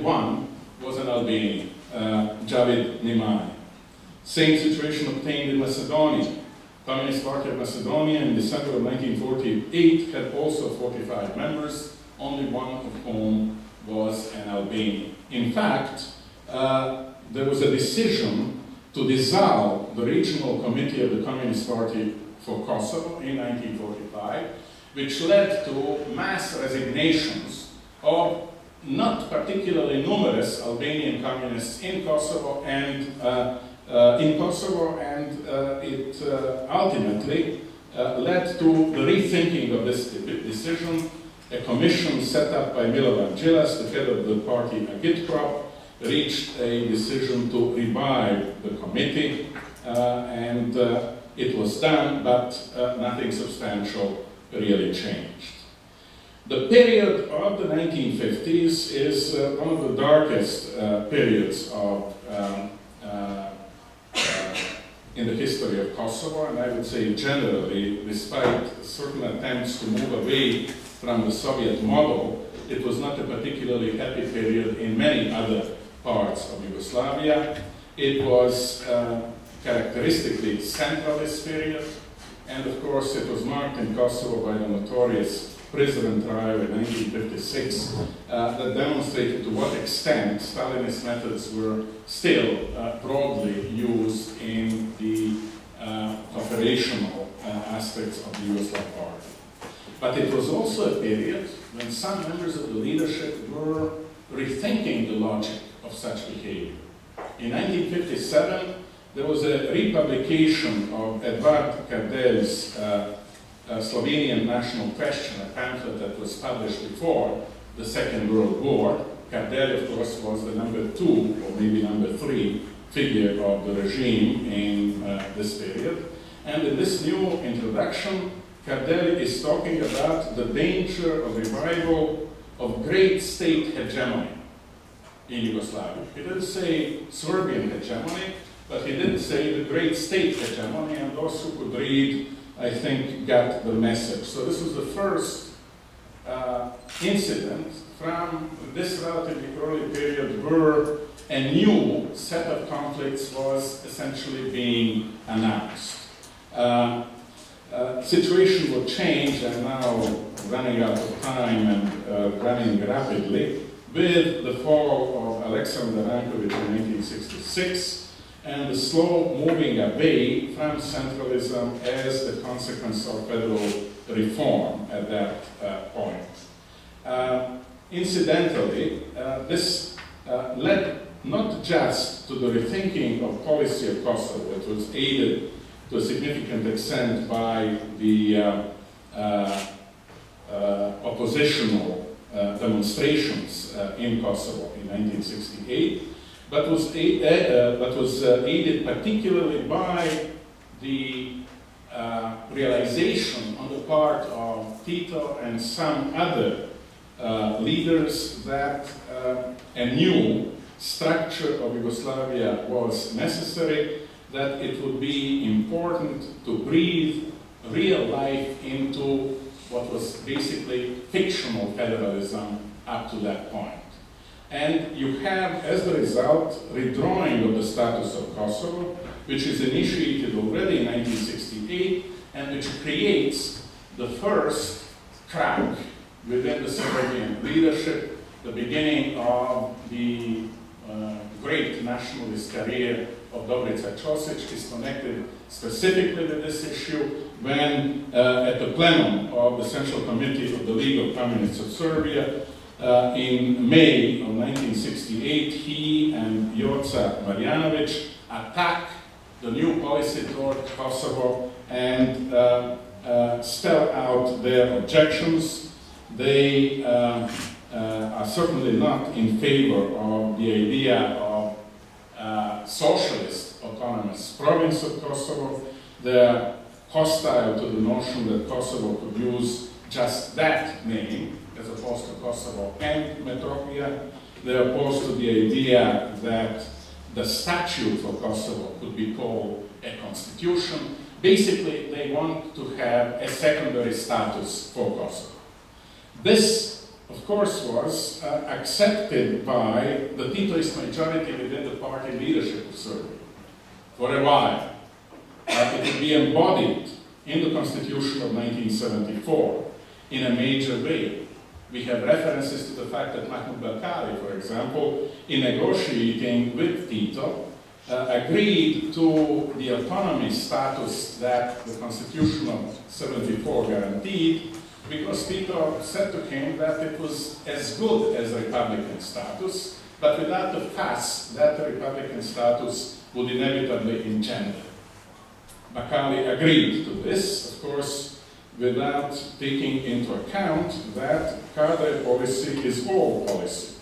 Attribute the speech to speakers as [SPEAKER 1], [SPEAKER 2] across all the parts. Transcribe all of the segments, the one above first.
[SPEAKER 1] One was an Albanian, Javid Nimai. Same situation obtained in Macedonia. Communist Party of Macedonia in December of 1948 had also 45 members, only one of whom was an Albanian. In fact, there was a decision to dissolve the Regional Committee of the Communist Party for Kosovo in 1945, which led to mass resignations of not particularly numerous Albanian communists in Kosovo, and it ultimately led to the rethinking of this decision. A commission set up by Milovan Djilas, the head of the party Agitprop, reached a decision to revive the committee, and it was done, but nothing substantial really changed. The period of the 1950s is one of the darkest periods of in the history of Kosovo, and I would say generally, despite certain attempts to move away from the Soviet model, it was not a particularly happy period in many other parts of Yugoslavia. It was characteristically centralist period, and of course it was marked in Kosovo by the notorious prison trial in 1956 that demonstrated to what extent Stalinist methods were still broadly used in the operational aspects of the Yugoslav party. But it was also a period when some members of the leadership were rethinking the logic of such behavior. In 1957, there was a republication of Edvard Kardel's Slovenian National Question, a pamphlet that was published before the Second World War. Kardel, of course, was the #2 or maybe #3 figure of the regime in this period. And in this new introduction, Kardel is talking about the danger of revival of great state hegemony in Yugoslavia. He didn't say Serbian hegemony, but he did say the great state hegemony, and those who could read, I think, got the message. So this was the first incident from this relatively early period where a new set of conflicts was essentially being announced. Situation would change, and now running out of time and running rapidly, with the fall of Alexander Rankovic in 1966, and the slow moving away from centralism as the consequence of federal reform at that point. Incidentally, this led not just to the rethinking of policy of Kosovo, it was aided to a significant extent by the oppositional demonstrations in Kosovo in 1968, but was aided particularly by the realization on the part of Tito and some other leaders that a new structure of Yugoslavia was necessary, that it would be important to breathe real life into what was basically fictional federalism up to that point. And you have, as a result, redrawing of the status of Kosovo, which is initiated already in 1968, and which creates the first crack within the Serbian leadership, the beginning of the great nationalist career of Dobrica Ćosić is connected specifically with this issue when at the plenum of the Central Committee of the League of Communists of Serbia in May of 1968, he and Joca Marjanović attack the new policy toward Kosovo and spell out their objections. They are certainly not in favor of the idea of socialist autonomous province of Kosovo. They are hostile to the notion that Kosovo could use just that name as opposed to Kosovo and Metohija. They are opposed to the idea that the statute for Kosovo could be called a constitution. Basically, they want to have a secondary status for Kosovo. This of course, was accepted by the Titoist majority within the party leadership of Serbia for a while. It would be embodied in the Constitution of 1974 in a major way. We have references to the fact that Mahmoud Bakari, for example, in negotiating with Tito, agreed to the autonomy status that the Constitution of 74 guaranteed, because Tito said to him that it was as good as Republican status, but without the fuss that the Republican status would inevitably engender. Bakali agreed to this, of course, without taking into account that cadre policy is all policy,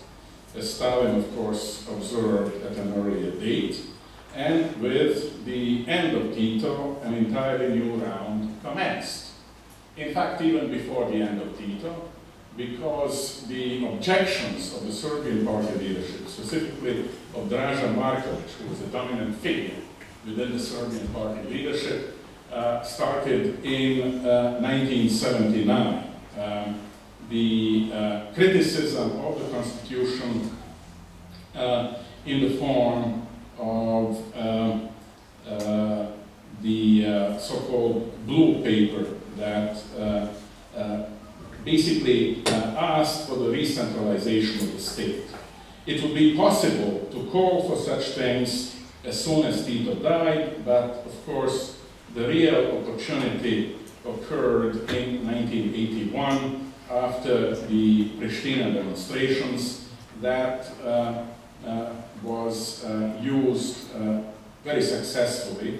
[SPEAKER 1] as Stalin, of course, observed at an earlier date, and with the end of Tito, an entirely new round commenced. In fact, even before the end of Tito, because the objections of the Serbian party leadership, specifically of Draža Marković, who was a dominant figure within the Serbian party leadership, started in 1979. The criticism of the Constitution in the form of the so-called blue paper that basically asked for the re-centralization of the state. It would be possible to call for such things as soon as Tito died, but of course the real opportunity occurred in 1981 after the Pristina demonstrations that was used very successfully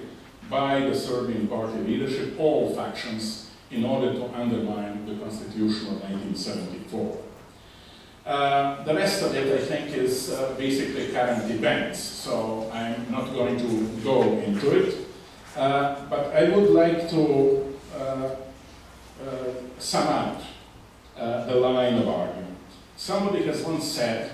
[SPEAKER 1] by the Serbian party leadership, all factions, in order to undermine the Constitution of 1974. The rest of it, I think, is basically current events, so I'm not going to go into it. But I would like to sum up the line of argument. Somebody has once said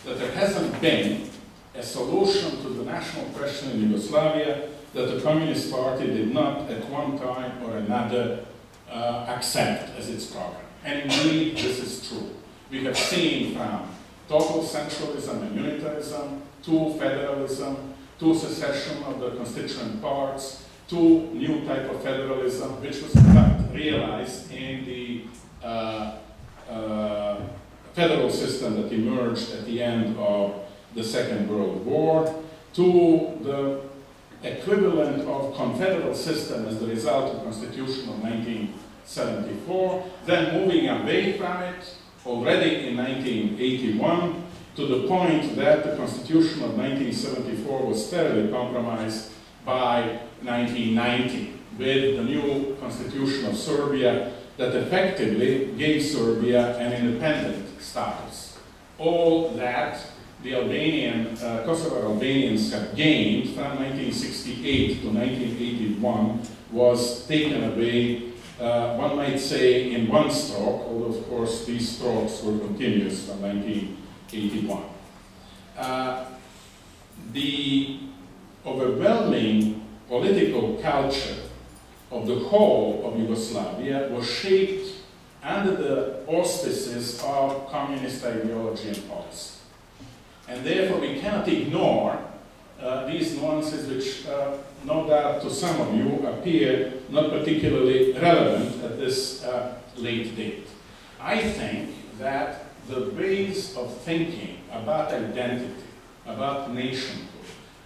[SPEAKER 1] that there hasn't been a solution to the national question in Yugoslavia that the Communist Party did not at one time or another accept as its program. And indeed, this is true. We have seen from total centralism and unitarism to federalism to secession of the constituent parts to new type of federalism, which was in fact realized in the federal system that emerged at the end of the Second World War, to the equivalent of confederal system as the result of the Constitution of 1974, then moving away from it already in 1981 to the point that the Constitution of 1974 was thoroughly compromised by 1990 with the new Constitution of Serbia that effectively gave Serbia an independent status. All that the Kosovar Albanians have gained from 1968 to 1981 was taken away, one might say, in one stroke, although of course these strokes were continuous from 1981. The overwhelming political culture of the whole of Yugoslavia was shaped under the auspices of communist ideology and policy. And therefore we cannot ignore these nuances which no doubt to some of you appear not particularly relevant at this late date. I think that the ways of thinking about identity, about nationhood,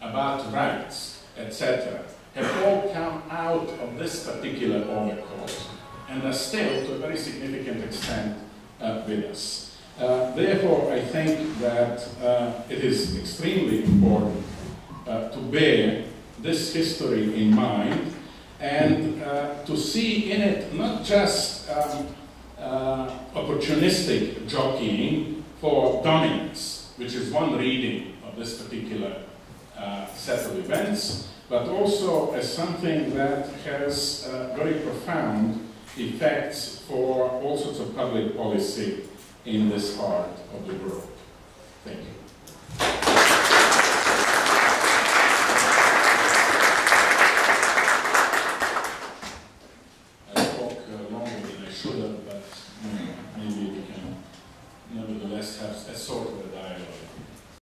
[SPEAKER 1] about rights, etc., have all come out of this particular overcoat and are still, to a very significant extent, with us. Therefore, I think that it is extremely important to bear this history in mind and to see in it not just opportunistic jockeying for dominance, which is one reading of this particular set of events, but also as something that has very profound effects for all sorts of public policy in this part of the world. Thank you.